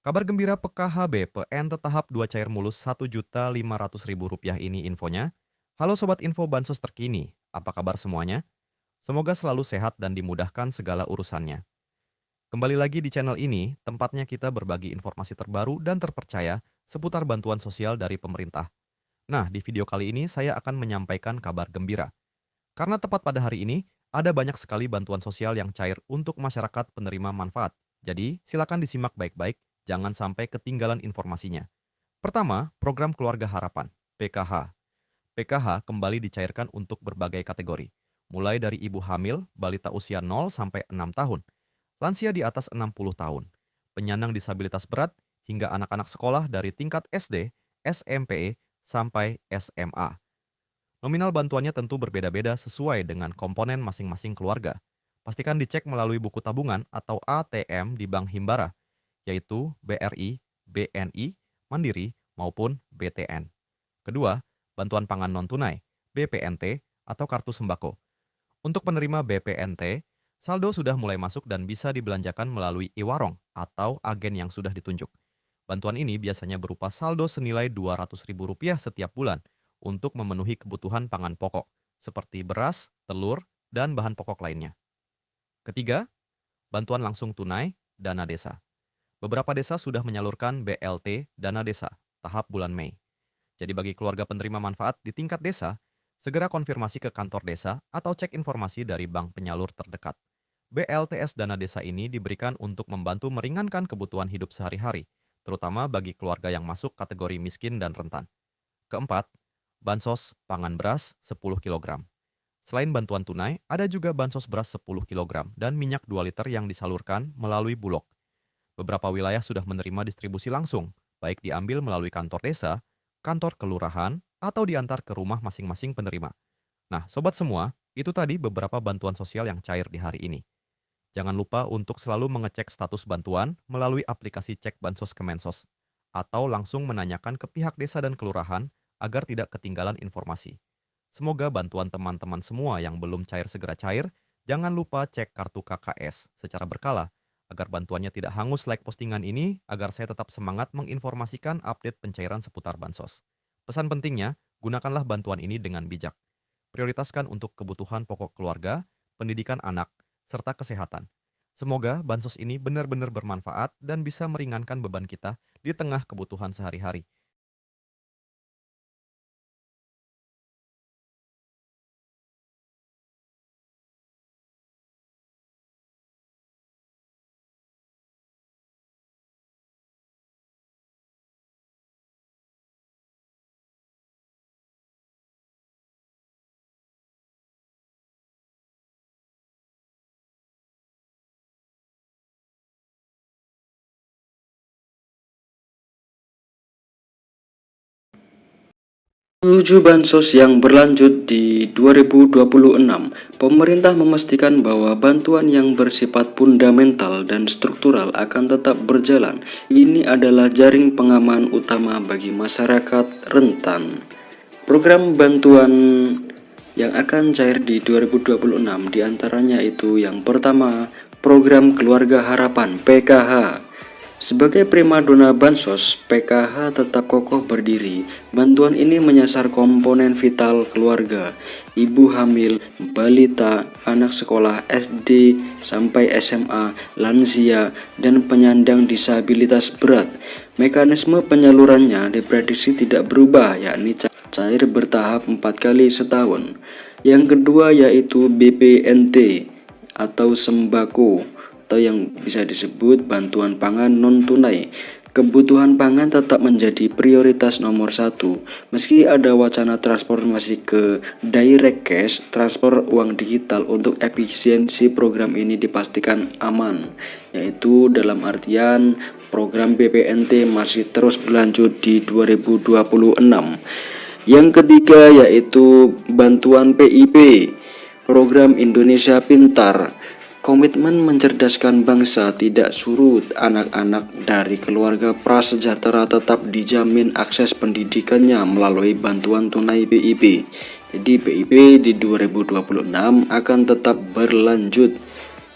Kabar gembira PKH BPN tahap 2 cair mulus Rp1.500.000 ini infonya. Halo Sobat Info Bansos terkini, apa kabar semuanya? Semoga selalu sehat dan dimudahkan segala urusannya. Kembali lagi di channel ini, tempatnya kita berbagi informasi terbaru dan terpercaya seputar bantuan sosial dari pemerintah. Nah, di video kali ini saya akan menyampaikan kabar gembira. Karena tepat pada hari ini, ada banyak sekali bantuan sosial yang cair untuk masyarakat penerima manfaat. Jadi, silakan disimak baik-baik, jangan sampai ketinggalan informasinya. Pertama, program Keluarga Harapan, PKH. PKH kembali dicairkan untuk berbagai kategori, mulai dari ibu hamil, balita usia 0 sampai 6 tahun, lansia di atas 60 tahun, penyandang disabilitas berat, hingga anak-anak sekolah dari tingkat SD, SMP, sampai SMA. Nominal bantuannya tentu berbeda-beda sesuai dengan komponen masing-masing keluarga. Pastikan dicek melalui buku tabungan atau ATM di Bank Himbara, yaitu BRI, BNI, Mandiri, maupun BTN. Kedua, bantuan pangan non-tunai, BPNT, atau kartu sembako. Untuk penerima BPNT, saldo sudah mulai masuk dan bisa dibelanjakan melalui e-warong atau agen yang sudah ditunjuk. Bantuan ini biasanya berupa saldo senilai Rp200.000 setiap bulan untuk memenuhi kebutuhan pangan pokok, seperti beras, telur, dan bahan pokok lainnya. Ketiga, bantuan langsung tunai, dana desa. Beberapa desa sudah menyalurkan BLT dana desa tahap bulan Mei. Jadi bagi keluarga penerima manfaat di tingkat desa, segera konfirmasi ke kantor desa atau cek informasi dari bank penyalur terdekat. BLTS dana desa ini diberikan untuk membantu meringankan kebutuhan hidup sehari-hari, terutama bagi keluarga yang masuk kategori miskin dan rentan. Keempat, bansos pangan beras 10 kg. Selain bantuan tunai, ada juga bansos beras 10 kg dan minyak 2 liter yang disalurkan melalui Bulog. Beberapa wilayah sudah menerima distribusi langsung, baik diambil melalui kantor desa, kantor kelurahan, atau diantar ke rumah masing-masing penerima. Nah, sobat semua, itu tadi beberapa bantuan sosial yang cair di hari ini. Jangan lupa untuk selalu mengecek status bantuan melalui aplikasi Cek Bansos Kemensos, atau langsung menanyakan ke pihak desa dan kelurahan agar tidak ketinggalan informasi. Semoga bantuan teman-teman semua yang belum cair segera cair. Jangan lupa cek kartu KKS secara berkala agar bantuannya tidak hangus like postingan ini agar saya tetap semangat menginformasikan update pencairan seputar bansos. Pesan pentingnya, gunakanlah bantuan ini dengan bijak. Prioritaskan untuk kebutuhan pokok keluarga, pendidikan anak, serta kesehatan. Semoga bansos ini benar-benar bermanfaat dan bisa meringankan beban kita di tengah kebutuhan sehari-hari. Menuju bansos yang berlanjut di 2026, pemerintah memastikan bahwa bantuan yang bersifat fundamental dan struktural akan tetap berjalan. Ini adalah jaring pengaman utama bagi masyarakat rentan. Program bantuan yang akan cair di 2026 diantaranya itu yang pertama, program Keluarga Harapan PKH. Sebagai primadona bansos, PKH tetap kokoh berdiri. Bantuan ini menyasar komponen vital keluarga, ibu hamil, balita, anak sekolah SD sampai SMA, lansia, dan penyandang disabilitas berat. Mekanisme penyalurannya diprediksi tidak berubah, yakni cair bertahap 4 kali setahun. Yang kedua yaitu BPNT atau sembako, atau yang bisa disebut bantuan pangan non-tunai. Kebutuhan pangan tetap menjadi prioritas nomor satu. Meski ada wacana transformasi ke direct cash, transfer uang digital untuk efisiensi program ini dipastikan aman, yaitu dalam artian program BPNT masih terus berlanjut di 2026. Yang ketiga yaitu bantuan PIP, program Indonesia Pintar. Komitmen mencerdaskan bangsa tidak surut. Anak-anak dari keluarga prasejahtera tetap dijamin akses pendidikannya melalui bantuan tunai PIP. Jadi PIP di 2026 akan tetap berlanjut.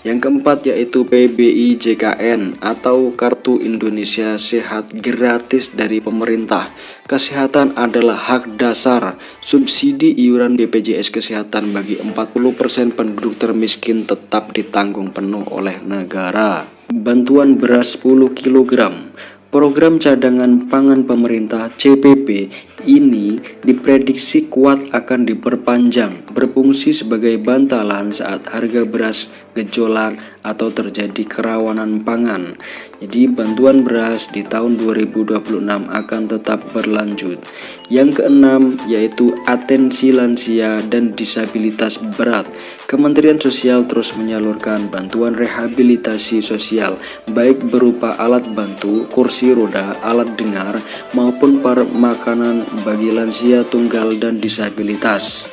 Yang keempat yaitu PBI-JKN atau Kartu Indonesia Sehat gratis dari pemerintah. Kesehatan adalah hak dasar. Subsidi iuran BPJS Kesehatan bagi 40% penduduk termiskin tetap ditanggung penuh oleh negara. Bantuan beras 10 kg. Program cadangan pangan pemerintah CPP ini diprediksi kuat akan diperpanjang, berfungsi sebagai bantalan saat harga beras gejolak atau terjadi kerawanan pangan. Jadi bantuan beras di tahun 2026 akan tetap berlanjut. Yang keenam yaitu atensi lansia dan disabilitas berat. Kementerian Sosial terus menyalurkan bantuan rehabilitasi sosial baik berupa alat bantu, kursi roda, alat dengar maupun makanan bagi lansia tunggal dan disabilitas.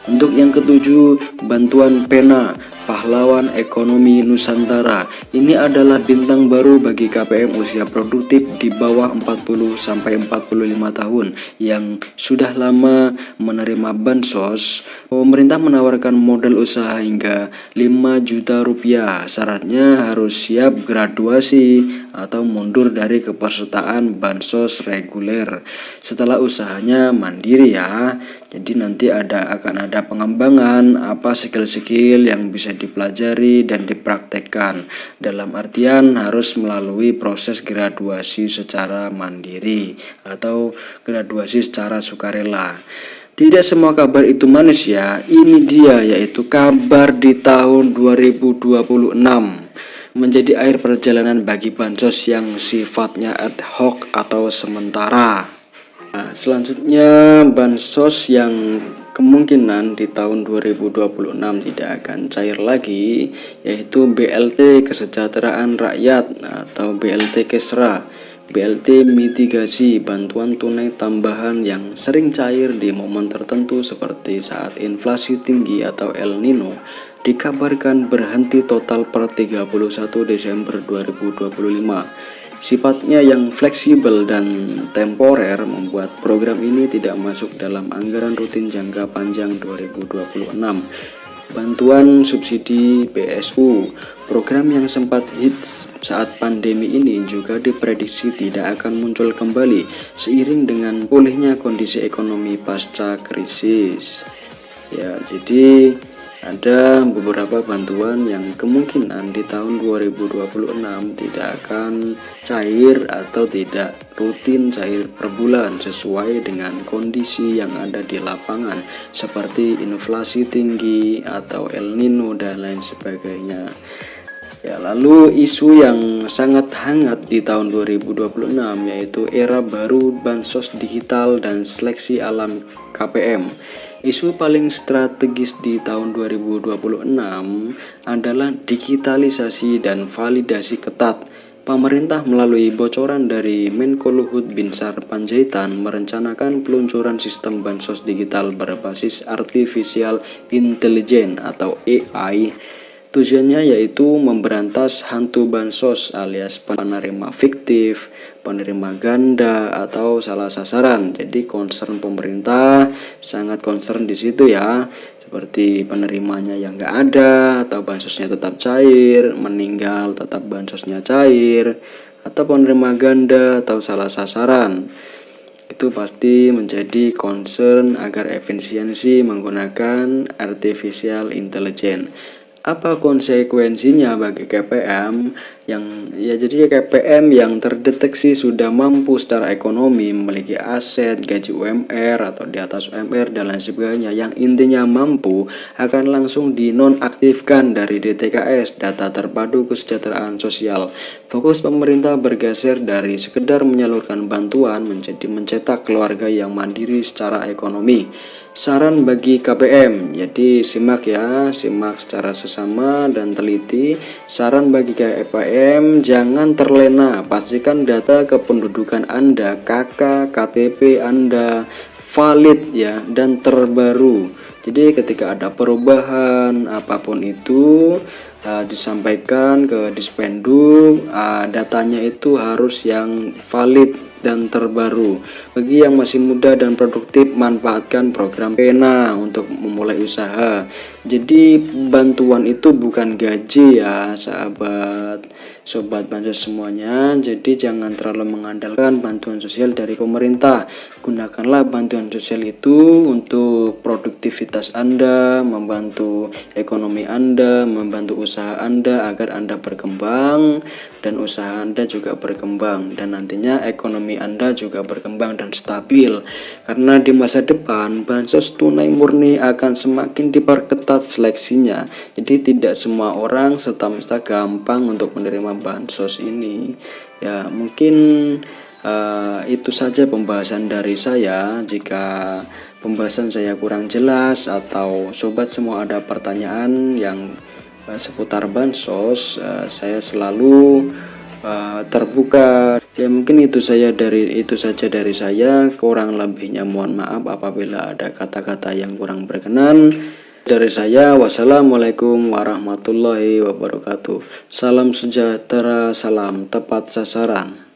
Untuk yang ketujuh, bantuan pena pahlawan ekonomi Nusantara. Ini adalah bintang baru bagi KPM usia produktif di bawah 40 sampai 45 tahun yang sudah lama menerima bansos. Pemerintah menawarkan modal usaha hingga 5 juta rupiah. Syaratnya harus siap graduasi atau mundur dari kepesertaan bansos reguler. Setelah usahanya mandiri ya. Jadi nanti akan ada pengembangan apa skill-skill yang bisa dipelajari dan dipraktekkan. Dalam artian harus melalui proses graduasi secara mandiri atau graduasi secara sukarela. Tidak semua kabar itu manis ya. Ini dia yaitu kabar di tahun 2026 menjadi akhir perjalanan bagi bansos yang sifatnya ad hoc atau sementara. Nah, selanjutnya bansos yang kemungkinan di tahun 2026 tidak akan cair lagi yaitu BLT Kesejahteraan Rakyat atau BLT Kesra, BLT mitigasi bantuan tunai tambahan yang sering cair di momen tertentu seperti saat inflasi tinggi atau El Nino dikabarkan berhenti total per 31 Desember 2025. Sifatnya yang fleksibel dan temporer membuat program ini tidak masuk dalam anggaran rutin jangka panjang 2026. Bantuan subsidi PSU, program yang sempat hits saat pandemi ini juga diprediksi tidak akan muncul kembali seiring dengan pulihnya kondisi ekonomi pasca krisis. Ya, jadi ada beberapa bantuan yang kemungkinan di tahun 2026 tidak akan cair atau tidak rutin cair per bulan sesuai dengan kondisi yang ada di lapangan seperti inflasi tinggi atau El Nino dan lain sebagainya. Ya, lalu isu yang sangat hangat di tahun 2026 yaitu era baru bansos digital dan seleksi alam KPM. Isu paling strategis di tahun 2026 adalah digitalisasi dan validasi ketat. Pemerintah melalui bocoran dari Menko Luhut Binsar Panjaitan merencanakan peluncuran sistem bansos digital berbasis artificial intelligence atau AI. Tujuannya yaitu memberantas hantu bansos alias penerima fiktif, penerima ganda atau salah sasaran. Jadi concern pemerintah sangat concern di situ ya. Seperti penerimanya yang nggak ada atau bansosnya tetap cair, meninggal tetap bansosnya cair, atau penerima ganda atau salah sasaran. Itu pasti menjadi concern agar efisiensi menggunakan artificial intelligence. Apa konsekuensinya bagi KPM jadi KPM yang terdeteksi sudah mampu secara ekonomi, memiliki aset, gaji UMR atau di atas UMR dan lain sebagainya yang intinya mampu akan langsung dinonaktifkan dari DTKS, data terpadu kesejahteraan sosial. Fokus pemerintah bergeser dari sekedar menyalurkan bantuan menjadi mencetak keluarga yang mandiri secara ekonomi. Saran bagi KPM, jadi simak secara sesama dan teliti. Saran bagi KPM, jangan terlena, pastikan data kependudukan Anda, KK, KTP Anda valid ya dan terbaru. Jadi ketika ada perubahan apapun itu disampaikan ke Dispenduk, datanya itu harus yang valid dan terbaru. Bagi yang masih muda dan produktif, manfaatkan program Pena untuk memulai usaha. Jadi bantuan itu bukan gaji ya sahabat sobat bansos semuanya. Jadi jangan terlalu mengandalkan bantuan sosial dari pemerintah. Gunakanlah bantuan sosial itu untuk produktivitas Anda, membantu ekonomi Anda, membantu usaha Anda agar Anda berkembang dan usaha Anda juga berkembang, dan nantinya ekonomi Anda juga berkembang dan stabil. Karena di masa depan bansos tunai murni akan semakin diperketat seleksinya. Jadi tidak semua orang serta-merta gampang untuk menerima bansos ini. Ya, mungkin itu saja pembahasan dari saya. Jika pembahasan saya kurang jelas atau sobat semua ada pertanyaan yang seputar bansos, saya selalu terbuka. Ya mungkin itu saja dari saya. Kurang lebihnya mohon maaf apabila ada kata-kata yang kurang berkenan. Dari saya, wassalamualaikum warahmatullahi wabarakatuh. Salam sejahtera, salam tepat sasaran.